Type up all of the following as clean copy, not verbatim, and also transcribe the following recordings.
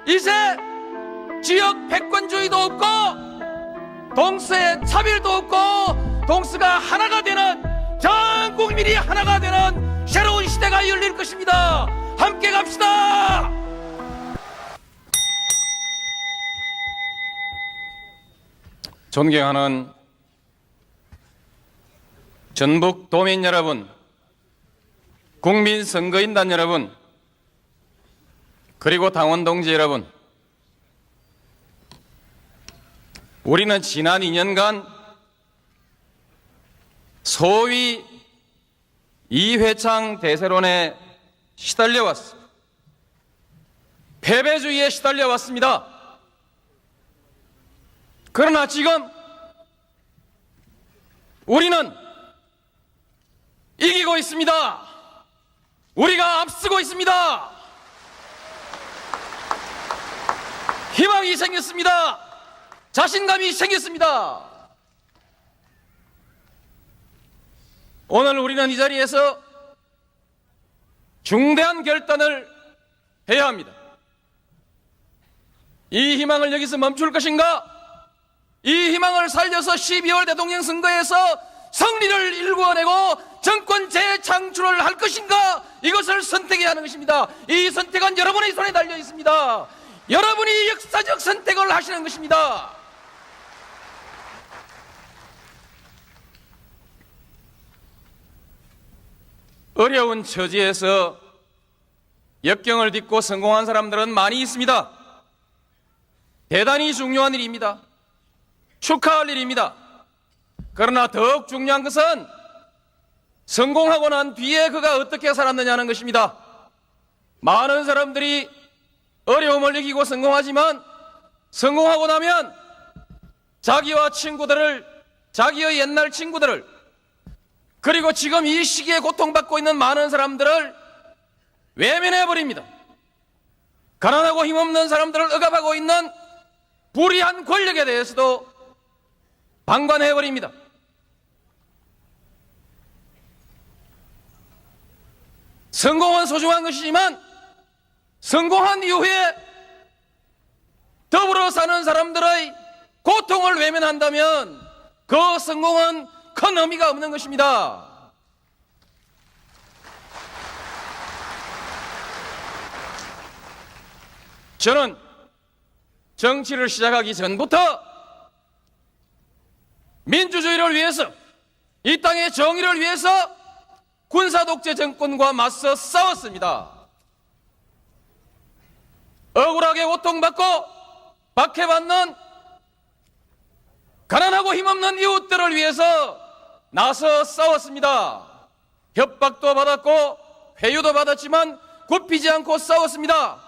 이제 지역 패권주의도 없고 동서의 차별도 없고 동서가 하나가 되는, 전 국민이 하나가 되는 새로운 시대가 열릴 것입니다. 함께 갑시다. 존경하는 전북 도민 여러분, 국민 선거인단 여러분, 그리고 당원 동지 여러분, 우리는 지난 2년간 소위 이회창 대세론에 시달려왔습니다. 패배주의에 시달려왔습니다. 그러나 지금 우리는 이기고 있습니다. 우리가 앞서고 있습니다. 희망이 생겼습니다. 자신감이 생겼습니다. 오늘 우리는 이 자리에서 중대한 결단을 해야 합니다. 이 희망을 여기서 멈출 것인가? 이 희망을 살려서 12월 대통령 선거에서 승리를 일궈내고 정권 재창출을 할 것인가? 이것을 선택해야 하는 것입니다. 이 선택은 여러분의 손에 달려 있습니다. 여러분이 역사적 선택을 하시는 것입니다. 어려운 처지에서 역경을 딛고 성공한 사람들은 많이 있습니다. 대단히 중요한 일입니다. 축하할 일입니다. 그러나 더욱 중요한 것은 성공하고 난 뒤에 그가 어떻게 살았느냐는 것입니다. 많은 사람들이 어려움을 이기고 성공하지만 성공하고 나면 자기와 친구들을, 자기의 옛날 친구들을, 그리고 지금 이 시기에 고통받고 있는 많은 사람들을 외면해버립니다. 가난하고 힘없는 사람들을 억압하고 있는 불의한 권력에 대해서도 방관해버립니다. 성공은 소중한 것이지만 성공한 이후에 더불어 사는 사람들의 고통을 외면한다면 그 성공은 큰 의미가 없는 것입니다. 저는 정치를 시작하기 전부터 민주주의를 위해서, 이 땅의 정의를 위해서 군사독재 정권과 맞서 싸웠습니다. 억울하게 고통받고 박해받는 가난하고 힘없는 이웃들을 위해서 나서 싸웠습니다. 협박도 받았고 회유도 받았지만 굽히지 않고 싸웠습니다.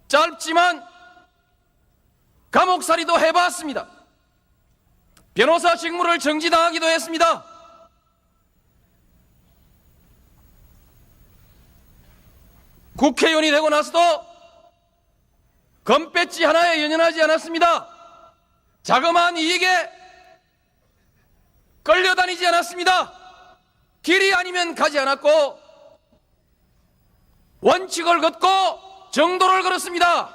짧지만 감옥살이도 해봤습니다. 변호사 직무를 정지당하기도 했습니다. 국회의원이 되고 나서도 금배지 하나에 연연하지 않았습니다. 자그마한 이익에 끌려다니지 않았습니다. 길이 아니면 가지 않았고 원칙을 걷고 정도를 걸었습니다.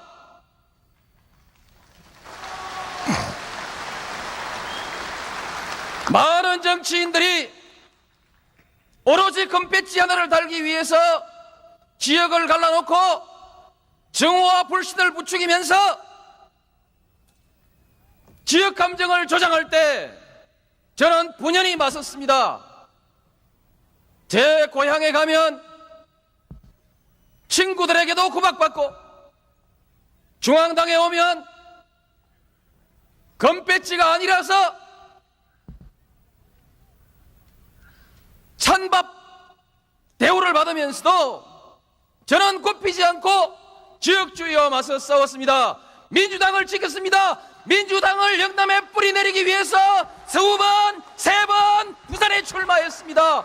많은 정치인들이 오로지 금배지 하나를 달기 위해서 지역을 갈라놓고 정오와 불신을 부추기면서 지역 감정을 조장할 때 저는 분연히 맞섰습니다. 제 고향에 가면 친구들에게도 구박받고 중앙당에 오면 금배지가 아니라서 찬밥 대우를 받으면서도 저는 굽히지 않고 지역주의와 맞서 싸웠습니다. 민주당을 지켰습니다. 민주당을 영남에 뿌리내리기 위해서 2번, 3번 부산에 출마했습니다.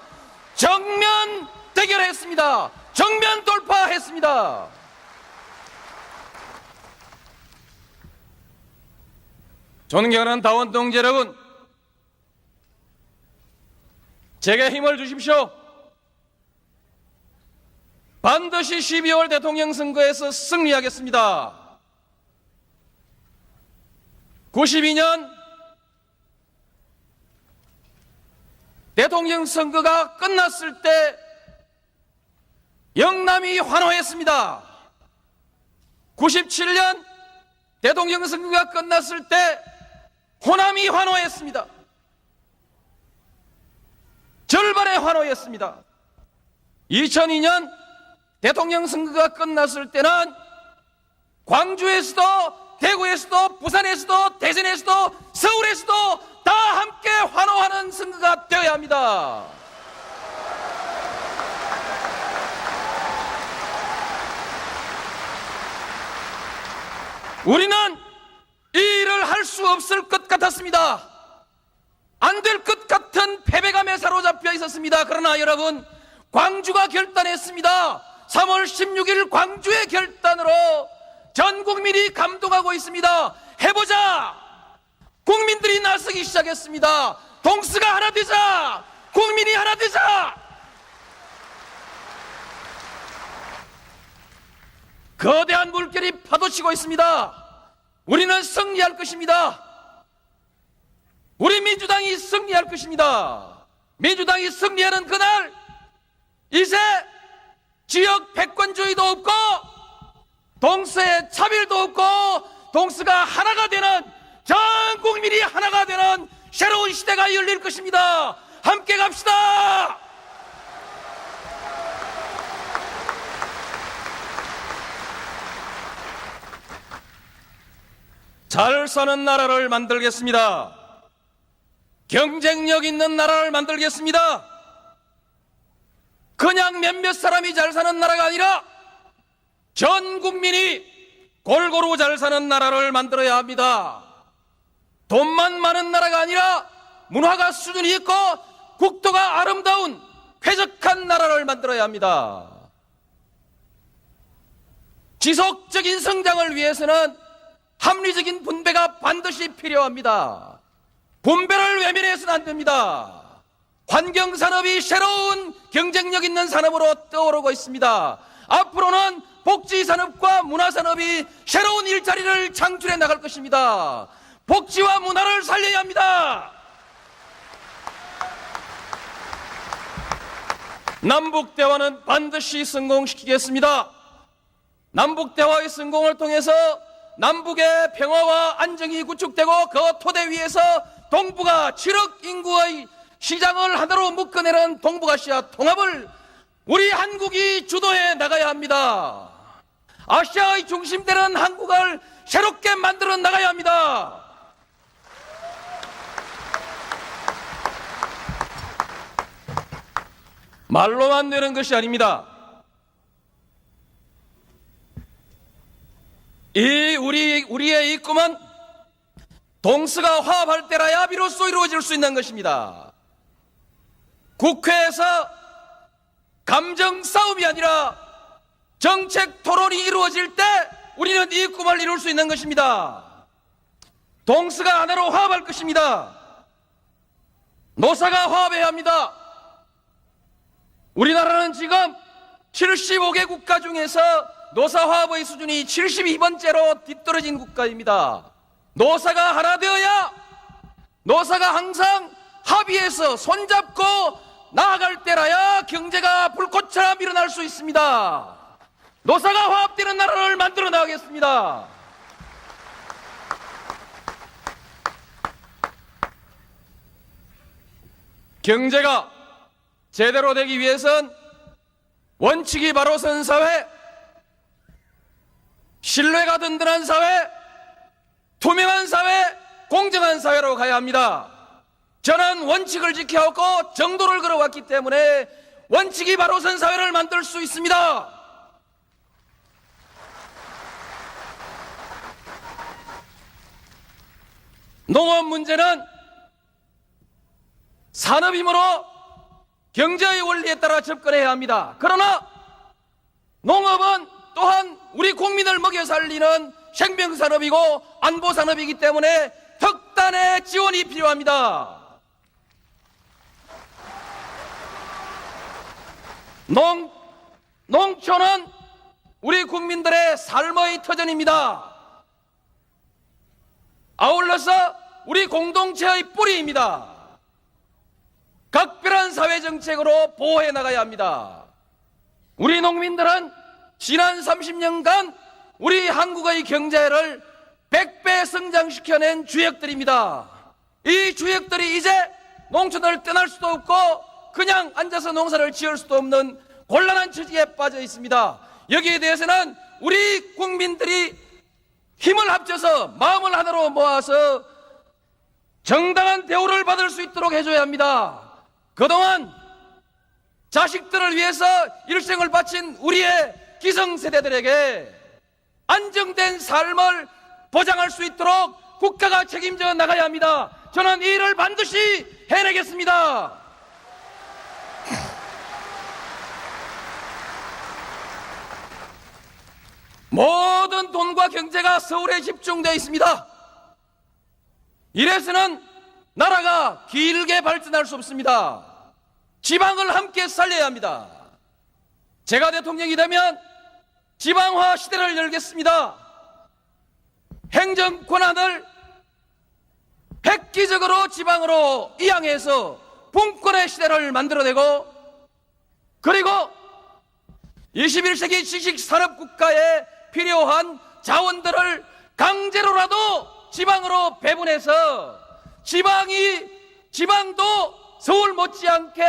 정면 대결했습니다. 정면 돌파했습니다. 존경하는 당원 동지 여러분, 제게 힘을 주십시오. 반드시 12월 대통령 선거에서 승리하겠습니다. 92년 대통령 선거가 끝났을 때 영남이 환호했습니다. 97년 대통령 선거가 끝났을 때 호남이 환호했습니다. 절반의 환호였습니다. 2002년 대통령 선거가 끝났을 때는 광주에서도, 대구에서도, 부산에서도, 대전에서도, 서울에서도 다 함께 환호하는 선거가 되어야 합니다. 우리는 이 일을 할 수 없을 것 같았습니다. 안 될 것 같은 패배감에 사로잡혀 있었습니다. 그러나 여러분, 광주가 결단했습니다. 3월 16일 광주의 결단으로 전 국민이 감동하고 있습니다. 해보자! 국민들이 나서기 시작했습니다. 동스가 하나 되자! 국민이 하나 되자! 거대한 물결이 파도치고 있습니다. 우리는 승리할 것입니다. 우리 민주당이 승리할 것입니다. 민주당이 승리하는 그날, 이제 지역 패권주의도 없고 동서의 차별도 없고 동서가 하나가 되는, 전 국민이 하나가 되는 새로운 시대가 열릴 것입니다. 함께 갑시다. 잘 사는 나라를 만들겠습니다. 경쟁력 있는 나라를 만들겠습니다. 그냥 몇몇 사람이 잘 사는 나라가 아니라 전 국민이 골고루 잘 사는 나라를 만들어야 합니다. 돈만 많은 나라가 아니라 문화가 수준이 있고 국토가 아름다운 쾌적한 나라를 만들어야 합니다. 지속적인 성장을 위해서는 합리적인 분배가 반드시 필요합니다. 분배를 외면해서는 안 됩니다. 환경산업이 새로운 경쟁력 있는 산업으로 떠오르고 있습니다. 앞으로는 복지산업과 문화산업이 새로운 일자리를 창출해 나갈 것입니다. 복지와 문화를 살려야 합니다. 남북대화는 반드시 성공시키겠습니다. 남북대화의 성공을 통해서 남북의 평화와 안정이 구축되고 그 토대 위에서 동북아 7억 인구의 시장을 하나로 묶어내는 동북아시아 통합을 우리 한국이 주도해 나가야 합니다. 아시아의 중심되는 한국을 새롭게 만들어 나가야 합니다. 말로만 되는 것이 아닙니다. 우리의 이 꿈은 동서가 화합할 때라야 비로소 이루어질 수 있는 것입니다. 국회에서 감정 싸움이 아니라 정책 토론이 이루어질 때 우리는 이 꿈을 이룰 수 있는 것입니다. 동서가 하나로 화합할 것입니다. 노사가 화합해야 합니다. 우리나라는 지금 75개 국가 중에서 노사 화합의 수준이 72번째로 뒤떨어진 국가입니다. 노사가 하나 되어야, 노사가 항상 합의해서 손잡고 나아갈 때라야 경제가 불꽃처럼 일어날 수 있습니다. 노사가 화합되는 나라를 만들어 나가겠습니다. 경제가 제대로 되기 위해선 원칙이 바로 선 사회, 신뢰가 든든한 사회, 투명한 사회, 공정한 사회로 가야 합니다. 저는 원칙을 지켜왔고 정도를 걸어왔기 때문에 원칙이 바로 선 사회를 만들 수 있습니다. 농업 문제는 산업이므로 경제의 원리에 따라 접근해야 합니다. 그러나 농업은 또한 우리 국민을 먹여 살리는 생명산업이고 안보산업이기 때문에 특단의 지원이 필요합니다. 농촌은 우리 국민들의 삶의 터전입니다. 아울러서 우리 공동체의 뿌리입니다. 각별한 사회정책으로 보호해 나가야 합니다. 우리 농민들은 지난 30년간 우리 한국의 경제를 100배 성장시켜낸 주역들입니다. 이 주역들이 이제 농촌을 떠날 수도 없고 그냥 앉아서 농사를 지을 수도 없는 곤란한 처지에 빠져 있습니다. 여기에 대해서는 우리 국민들이 힘을 합쳐서 마음을 하나로 모아서 정당한 대우를 받을 수 있도록 해줘야 합니다. 그동안 자식들을 위해서 일생을 바친 우리의 기성세대들에게 안정된 삶을 보장할 수 있도록 국가가 책임져 나가야 합니다. 저는 이 일을 반드시 해내겠습니다. 모든 돈과 경제가 서울에 집중되어 있습니다. 이래서는 나라가 길게 발전할 수 없습니다. 지방을 함께 살려야 합니다. 제가 대통령이 되면 지방화 시대를 열겠습니다. 행정 권한을 획기적으로 지방으로 이양해서 분권의 시대를 만들어내고, 그리고 21세기 지식산업국가에 필요한 자원들을 강제로라도 지방으로 배분해서 지방도 서울 못지않게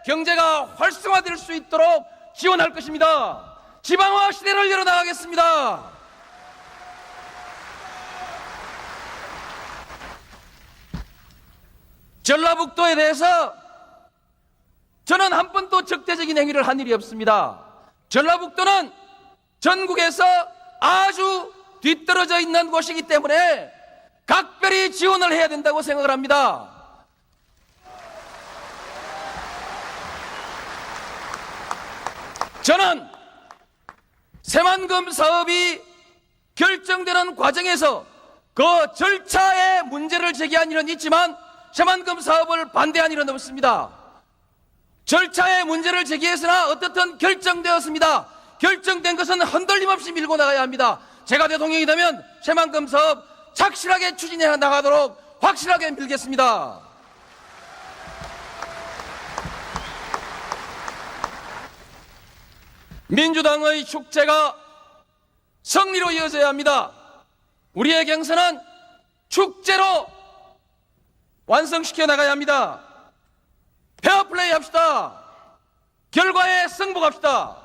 경제가 활성화될 수 있도록 지원할 것입니다. 지방화 시대를 열어나가겠습니다. 전라북도에 대해서 저는 한 번도 적대적인 행위를 한 일이 없습니다. 전라북도는 전국에서 아주 뒤떨어져 있는 곳이기 때문에 각별히 지원을 해야 된다고 생각을 합니다. 저는 새만금 사업이 결정되는 과정에서 그 절차의 문제를 제기한 일은 있지만 새만금 사업을 반대한 일은 없습니다. 절차의 문제를 제기했으나 어떻든 결정되었습니다. 결정된 것은 흔들림 없이 밀고 나가야 합니다. 제가 대통령이 되면 새만금 사업 착실하게 추진해 나가도록 확실하게 밀겠습니다. 민주당의 축제가 승리로 이어져야 합니다. 우리의 경선은 축제로 완성시켜 나가야 합니다. 페어플레이 합시다. 결과에 승복합시다.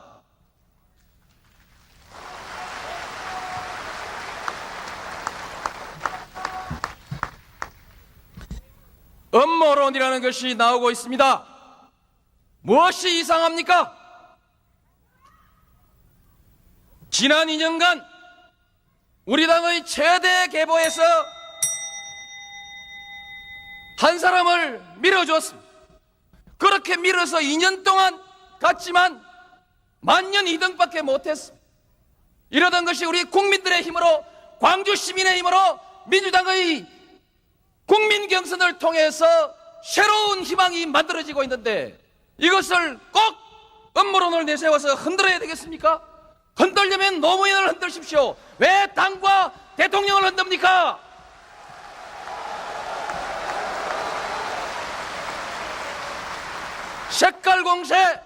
음모론이라는 것이 나오고 있습니다. 무엇이 이상합니까? 지난 2년간 우리 당의 최대 계보에서 한 사람을 밀어주었습니다. 그렇게 밀어서 2년 동안 갔지만 만년 2등밖에 못했습니다. 이러던 것이 우리 국민들의 힘으로, 광주 시민의 힘으로 민주당의 국민 경선을 통해서 새로운 희망이 만들어지고 있는데 이것을 꼭 음모론을 내세워서 흔들어야 되겠습니까? 흔들려면 노무현을 흔들십시오. 왜 당과 대통령을 흔듭니까? 색깔 공세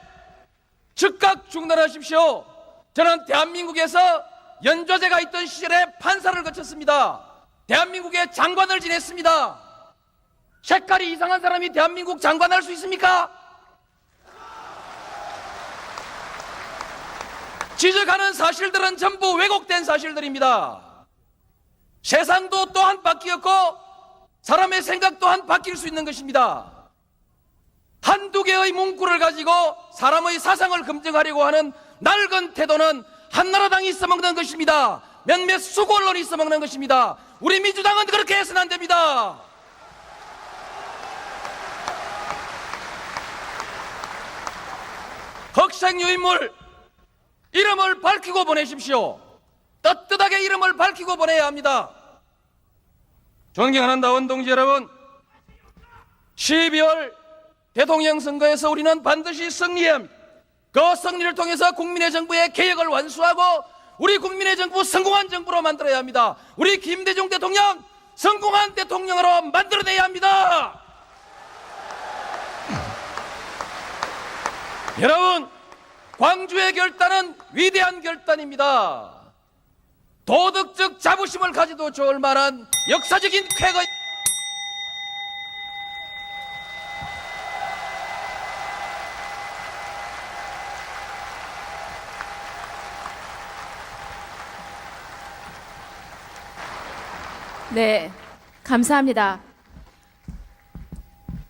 즉각 중단하십시오. 저는 대한민국에서 연좌제가 있던 시절에 판사를 거쳤습니다. 대한민국의 장관을 지냈습니다. 색깔이 이상한 사람이 대한민국 장관할 수 있습니까? 지적하는 사실들은 전부 왜곡된 사실들입니다. 세상도 또한 바뀌었고 사람의 생각 또한 바뀔 수 있는 것입니다. 한두 개의 문구를 가지고 사람의 사상을 검증하려고 하는 낡은 태도는 한나라당이 써먹는 것입니다. 몇몇 수고언론이 써먹는 것입니다. 우리 민주당은 그렇게 해서는 안 됩니다. 흑색유인물 이름을 밝히고 보내십시오. 떳떳하게 이름을 밝히고 보내야 합니다. 존경하는 당원 동지 여러분, 12월 대통령 선거에서 우리는 반드시 승리해야 합니다. 그 승리를 통해서 국민의 정부의 개혁을 완수하고 우리 국민의 정부 성공한 정부로 만들어야 합니다. 우리 김대중 대통령 성공한 대통령으로 만들어내야 합니다. 여러분, 광주의 결단은 위대한 결단입니다. 도덕적 자부심을 가지도 좋을 만한 역사적인 쾌거. 네, 감사합니다.